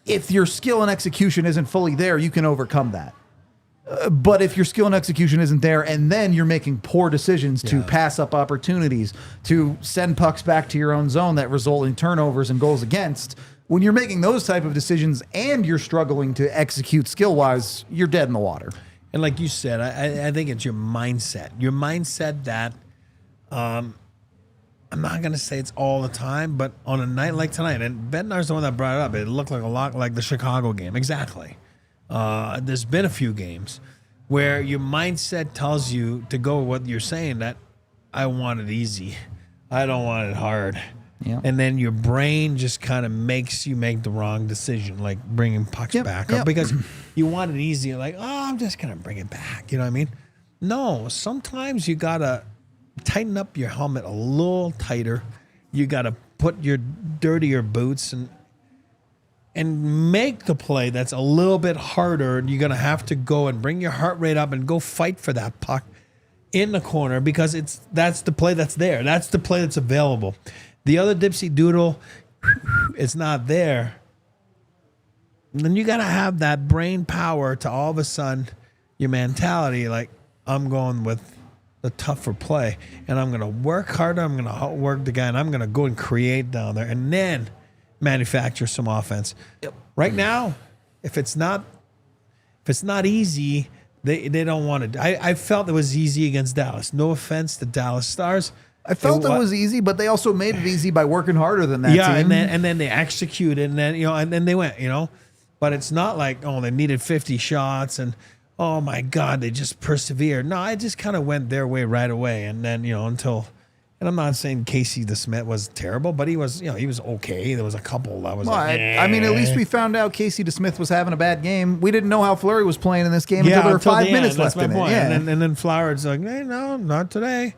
if your skill and execution isn't fully there, you can overcome that. But if your skill and execution isn't there, and then you're making poor decisions to pass up opportunities, to send pucks back to your own zone that result in turnovers and goals against, when you're making those type of decisions and you're struggling to execute skill-wise, you're dead in the water. And like you said, I think it's your mindset. Your mindset that, I'm not going to say it's all the time, but on a night like tonight, and Bednar's the one that brought it up, it looked like a lot like the Chicago game. Exactly. There's been a few games where your mindset tells you to go with what you're saying, that I want it easy. I don't want it hard. Yeah. And then your brain just kind of makes you make the wrong decision, like bringing pucks back up, because you want it easy. You're like, oh, I'm just going to bring it back. You know what I mean? No, sometimes you got to tighten up your helmet a little tighter. You got to put your dirtier boots and make the play that's a little bit harder. You're going to have to go and bring your heart rate up and go fight for that puck in the corner, because that's the play that's there. That's the play that's available. The other dipsy doodle, it's not there. And then you got to have that brain power to all of a sudden your mentality, like, I'm going with the tougher play, and I'm going to work harder. I'm going to work the guy, and I'm going to go and create down there, and then manufacture some offense. Yep. Right now, if it's not easy, they don't want to. I felt it was easy against Dallas. No offense to Dallas Stars. I felt it was easy, but they also made it easy by working harder than that team. Yeah, and then they executed, and then and then they went, But it's not like, they needed 50 shots and, oh my God, they just persevered. No, I just kind of went their way right away, and then until. And I'm not saying Casey DeSmith was terrible, but he was okay. There was a couple that was I mean, at least we found out Casey DeSmith was having a bad game. We didn't know how Fleury was playing in this game until there were 5 minutes left in it. Yeah. And then Flower's like, hey, no, not today.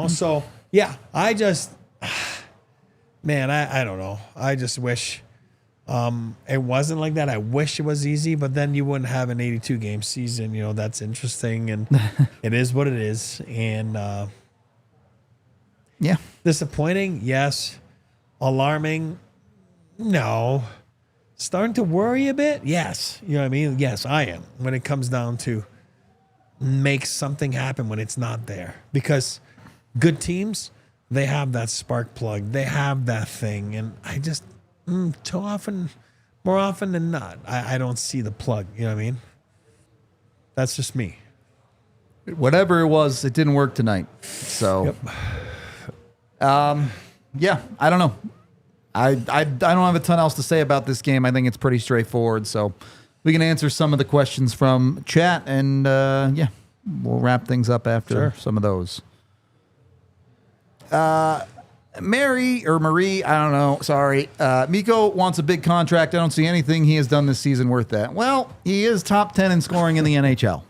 So, yeah, I just, man, I don't know. I just wish it wasn't like that. I wish it was easy, but then you wouldn't have an 82-game season. That's interesting, and it is what it is. And, yeah. Disappointing, yes. Alarming, no. Starting to worry a bit, yes. You know what I mean? Yes, I am. When it comes down to make something happen when it's not there. Because good teams, they have that spark plug. They have that thing. And I just, more often than not, I don't see the plug. You know what I mean? That's just me. Whatever it was, it didn't work tonight. So... Yep. Yeah, I don't know. I don't have a ton else to say about this game. I think it's pretty straightforward. So we can answer some of the questions from chat, and we'll wrap things up after some of those. Marie, I don't know. Sorry. Mikko wants a big contract. I don't see anything he has done this season worth that. Well, he is top 10 in scoring in the NHL.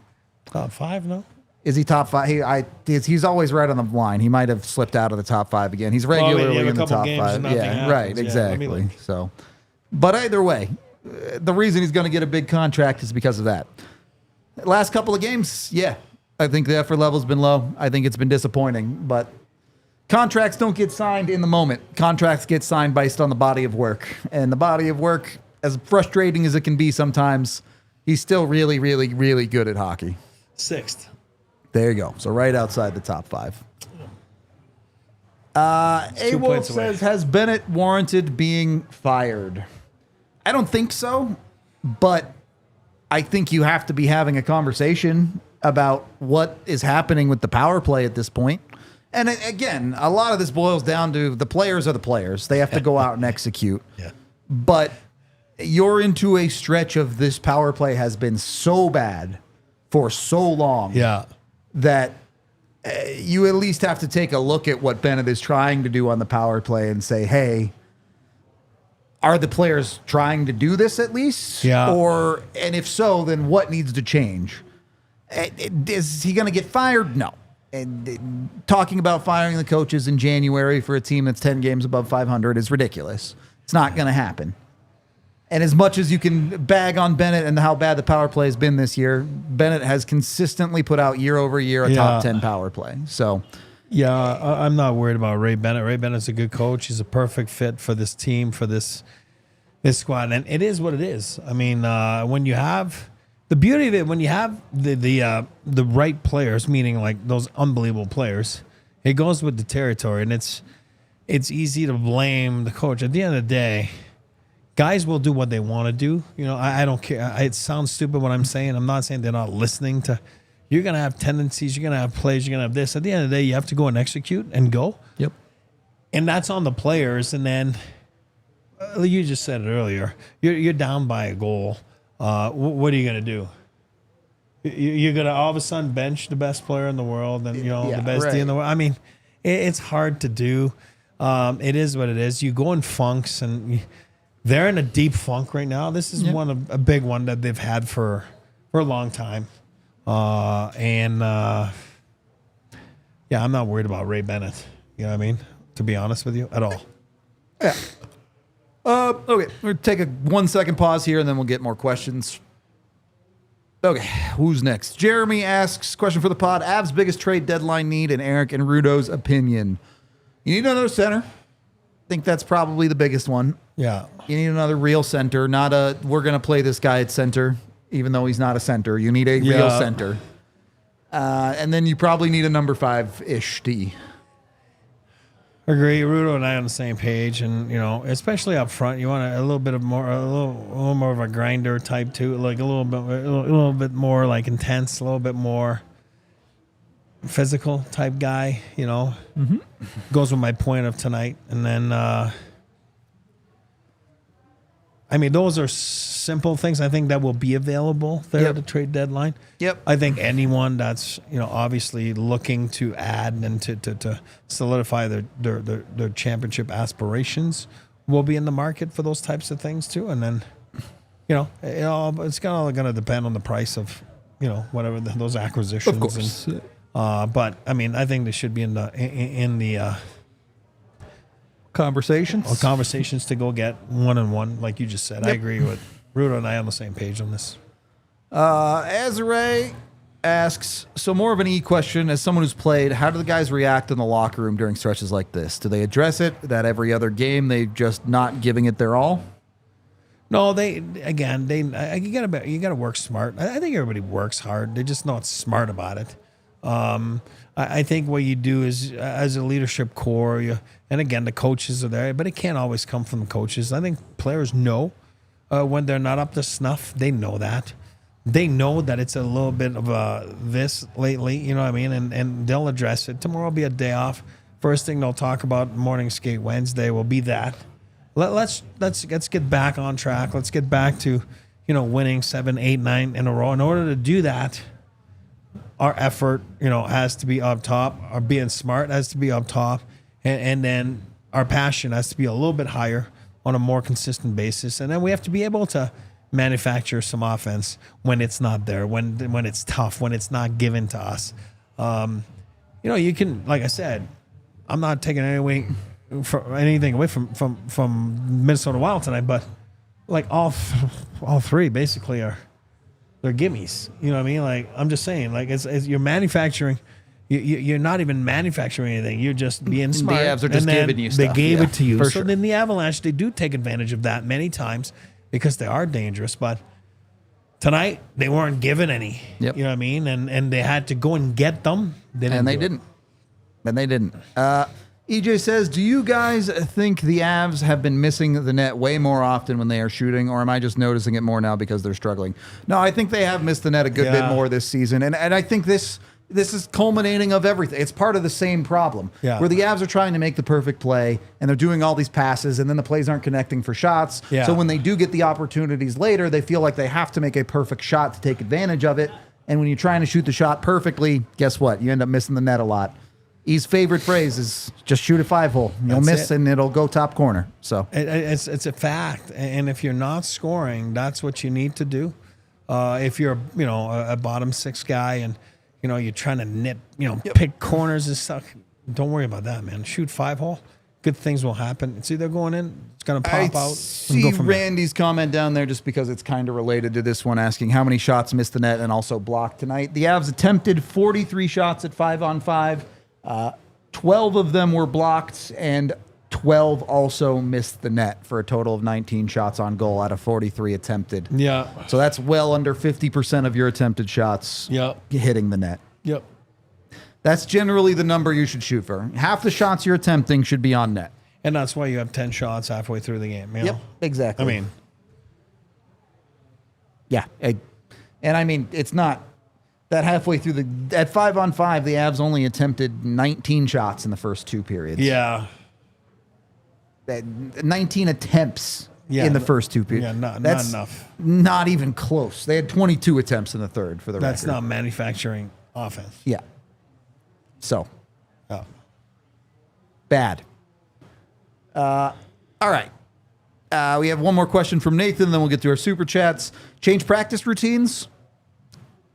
Top 5, no? Is he top 5? He's always right on the line. He might have slipped out of the top 5 again. He's regularly in the top 5. Yeah, right, exactly. So, but either way, the reason he's going to get a big contract is because of that. Last couple of games, I think the effort level's been low. I think it's been disappointing, but contracts don't get signed in the moment. Contracts get signed based on the body of work, and the body of work as frustrating as it can be sometimes, he's still really, really, really good at hockey. 6th. There you go. So right outside the top 5. 2 A-Wolf points away. says, has Bennett warranted being fired? I don't think so, but I think you have to be having a conversation about what is happening with the power play at this point. And again, a lot of this boils down to the players are the players. They have to go out and execute. Yeah. But you're into a stretch of this power play has been so bad for so long that you at least have to take a look at what Bennett is trying to do on the power play and say, hey, are the players trying to do this at least? Yeah. And if so, then what needs to change? Is he going to get fired? No. And talking about firing the coaches in January for a team that's 10 games above 500 is ridiculous. It's not going to happen. And as much as you can bag on Bennett and how bad the power play has been this year, Bennett has consistently put out year over year a top 10 power play. So, yeah, I'm not worried about Ray Bennett. Ray Bennett's a good coach. He's a perfect fit for this team, for this squad, and it is what it is. I mean, when you have the beauty of it, when you have the right players, meaning like those unbelievable players, it goes with the territory, and it's easy to blame the coach. At the end of the day, guys will do what they want to do. You know, I don't care. It sounds stupid what I'm saying. I'm not saying they're not listening to. You're going to have tendencies. You're going to have plays. You're going to have this. At the end of the day, you have to go and execute and go. Yep. And that's on the players. And then you just said it earlier. You're down by a goal. What are you going to do? You're going to all of a sudden bench the best player in the world and, the best D in the world. I mean, it's hard to do. It is what it is. You go in funks, and they're in a deep funk right now. This is a big one that they've had for a long time. I'm not worried about Ray Bennett. You know what I mean? To be honest with you, at all. Yeah. Okay, we're going to take a 1 second pause here, and then we'll get more questions. Okay, who's next? Jeremy asks, question for the pod, Avs' biggest trade deadline need in Eric and Rudo's opinion. You need another center. I think that's probably the biggest one. Yeah. You need another real center, not a, we're going to play this guy at center, even though he's not a center. You need a real center. And then you probably need a number 5-ish D. Agree. Rudo and I on the same page, and especially up front, you want a little more of a grinder type too, like a little bit more like intense, a little bit more physical type guy. Goes with my point of tonight, and then those are simple things I think that will be available there at the trade deadline. Yep. I think anyone that's obviously looking to add and to solidify their championship aspirations will be in the market for those types of things too. And then it's all going to depend on the price of whatever those acquisitions. Of course. But I think they should be in the conversations to go get 1-1, like you just said. Yep. I agree with Rudo and I on the same page on this. Azare asks, so more of an E question, as someone who's played, how do the guys react in the locker room during stretches like this? Do they address it that every other game they just not giving it their all? No, you gotta work smart. I think everybody works hard. They're just not smart about it. I think what you do is, as a leadership core, and again, the coaches are there, but it can't always come from the coaches. I think players know when they're not up to snuff. They know that. They know that it's a little bit of this lately, you know what I mean? And they'll address it. Tomorrow will be a day off. First thing they'll talk about morning skate Wednesday will be that. Let's get back on track. Let's get back to, winning 7, 8, 9 in a row. In order to do that, our effort, has to be up top. Our being smart has to be up top. And then our passion has to be a little bit higher on a more consistent basis. And then we have to be able to manufacture some offense when it's not there, when it's tough, when it's not given to us. You can, like I said, I'm not taking anything away from Minnesota Wild tonight, but like all three basically they're gimmies. You know what I mean? Like, I'm just saying, like, as you're manufacturing, you're not even manufacturing anything. You're just being smart. The Avs are just giving you stuff. They gave it to you. For So sure. then the Avalanche, they do take advantage of that many times. because they are dangerous. But tonight, they weren't given any. Yep. You know what I mean? And they had to go and get them. They didn't. And they didn't. EJ says, do you guys think the Avs have been missing the net way more often when they are shooting, or am I just noticing it more now because they're struggling? No, I think they have missed the net a good bit more this season. And I think this is culminating of everything. It's part of the same problem where the Avs are trying to make the perfect play and they're doing all these passes and then the plays aren't connecting for shots. Yeah. So when they do get the opportunities later, they feel like they have to make a perfect shot to take advantage of it. And when you're trying to shoot the shot perfectly, guess what? You end up missing the net a lot. E's favorite phrase is just shoot a 5-hole. You'll miss and it'll go top corner. So it's a fact. And if you're not scoring, that's what you need to do. If you're, a bottom 6 guy and, you're trying to pick corners and stuff, don't worry about that, man. Shoot 5-hole. Good things will happen. It's either going in, it's going to pop out. See and go from Randy's comment down there just because it's kind of related to this one, asking how many shots missed the net and also blocked tonight. The Avs attempted 43 shots at 5-on-5. 12 of them were blocked, and 12 also missed the net for a total of 19 shots on goal out of 43 attempted. Yeah. So that's well under 50% of your attempted shots hitting the net. Yep. That's generally the number you should shoot for. Half the shots you're attempting should be on net. And that's why you have 10 shots halfway through the game. Yep, exactly. I mean. Yeah. And I mean, it's not that halfway through at 5-on-5, the Avs only attempted 19 shots in the first 2 periods. Yeah. 19 attempts in the first 2 periods. Yeah, not enough. Not even close. They had 22 attempts in the third for the record. That's not manufacturing offense. Yeah. So. Bad. All right. We have one more question from Nathan, then we'll get to our super chats. Change practice routines?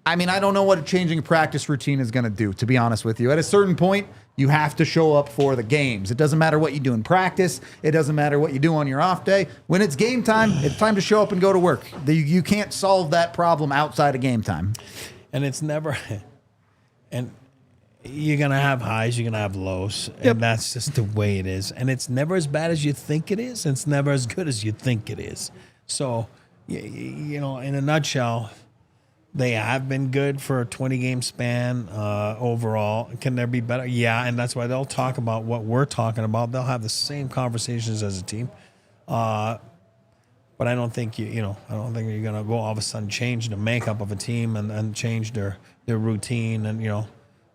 I mean, I don't know what changing a practice routine is going to do, to be honest with you. At a certain point, you have to show up for the games. It doesn't matter what you do in practice. It doesn't matter what you do on your off day. When it's game time, it's time to show up and go to work. You can't solve that problem outside of game time. And it's never... And you're going to have highs, you're going to have lows. And that's just the way it is. And it's never as bad as you think it is. And it's never as good as you think it is. So, in a nutshell... They have been good for a 20-game span overall. Can there be better? Yeah, and that's why they'll talk about what we're talking about. They'll have the same conversations as a team. But I don't think I don't think you're going to go all of a sudden change the makeup of a team and change their routine. And,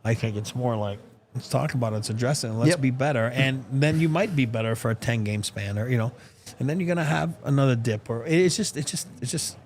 I think it's more like, let's talk about it, let's address it, and let's be better. And then you might be better for a 10-game span or, and then you're going to have another dip. Or it's just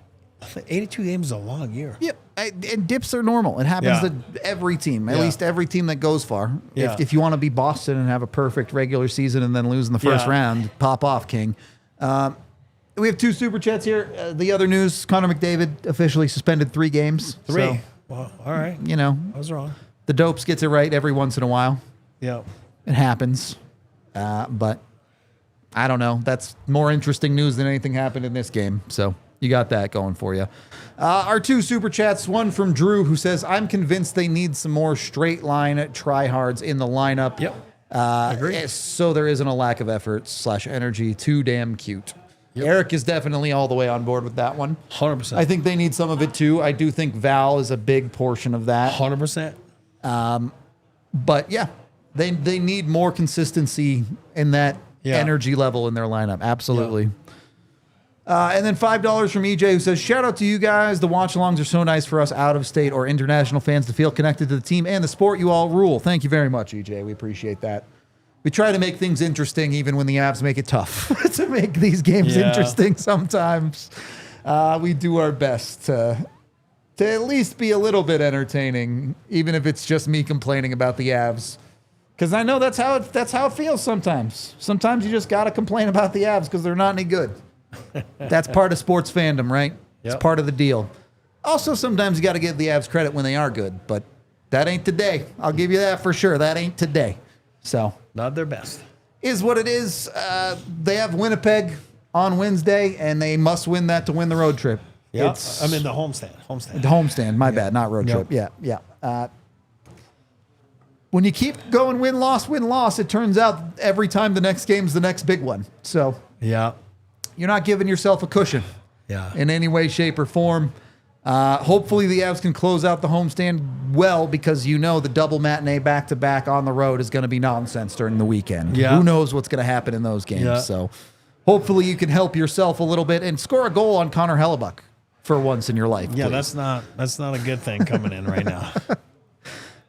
82 games is a long year. Yep. And dips are normal. It happens to every team, at least every team that goes far. Yeah. If you want to be Boston and have a perfect regular season and then lose in the first round, pop off, King. We have 2 super chats here. The other news, Connor McDavid officially suspended 3 games. 3? So, well, all right. I was wrong. The Dopes gets it right every once in a while. Yeah. It happens. But I don't know. That's more interesting news than anything happened in this game. So you got that going for you. Our 2 super chats, one from Drew who says, I'm convinced they need some more straight line tryhards in the lineup. Yep. Agree. So there isn't a lack of effort / energy. Too damn cute. Yep. Eric is definitely all the way on board with that one. 100%. I think they need some of it too. I do think Val is a big portion of that. 100%. But yeah, they need more consistency in that energy level in their lineup. Absolutely. Yeah. And then $5 from EJ who says, shout out to you guys. The watch-alongs are so nice for us out-of-state or international fans to feel connected to the team and the sport. You all rule. Thank you very much, EJ. We appreciate that. We try to make things interesting even when the Avs make it tough to make these games interesting sometimes. We do our best to at least be a little bit entertaining, even if it's just me complaining about the Avs. Because I know that's how it feels sometimes. Sometimes you just got to complain about the Avs because they're not any good. That's part of sports fandom, right? It's part of the deal. Also, sometimes you got to give the Avs credit when they are good, but that ain't today. I'll give you that for sure. That ain't today. So not their best. Is what it is. They have Winnipeg on Wednesday, and they must win that to win the road trip. Yeah, I mean the homestand. The homestand. My bad, not road trip. Yeah. When you keep going win-loss, it turns out every time the next game's the next big one. So yeah. You're not giving yourself a cushion. in any way, shape, or form. Hopefully the Avs can close out the homestand well, because the double matinee back-to-back on the road is going to be nonsense during the weekend. Yeah. Who knows what's going to happen in those games. Yeah. So hopefully you can help yourself a little bit and score a goal on Connor Hellebuck for once in your life. Yeah, please. that's not a good thing coming in right now.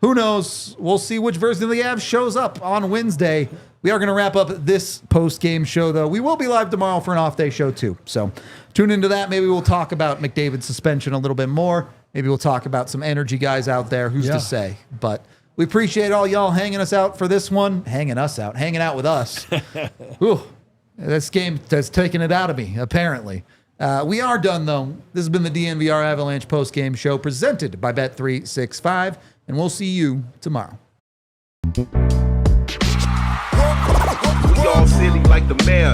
Who knows? We'll see which version of the Avs shows up on Wednesday. We are going to wrap up this post-game show, though. We will be live tomorrow for an off-day show, too. So tune into that. Maybe we'll talk about McDavid's suspension a little bit more. Maybe we'll talk about some energy guys out there. Who's to say? But we appreciate all y'all hanging us out for this one. Hanging out with us. Whew. This game has taken it out of me, apparently. We are done, though. This has been the DNVR Avalanche post-game show presented by Bet365, and we'll see you tomorrow. We all silly like the mayor.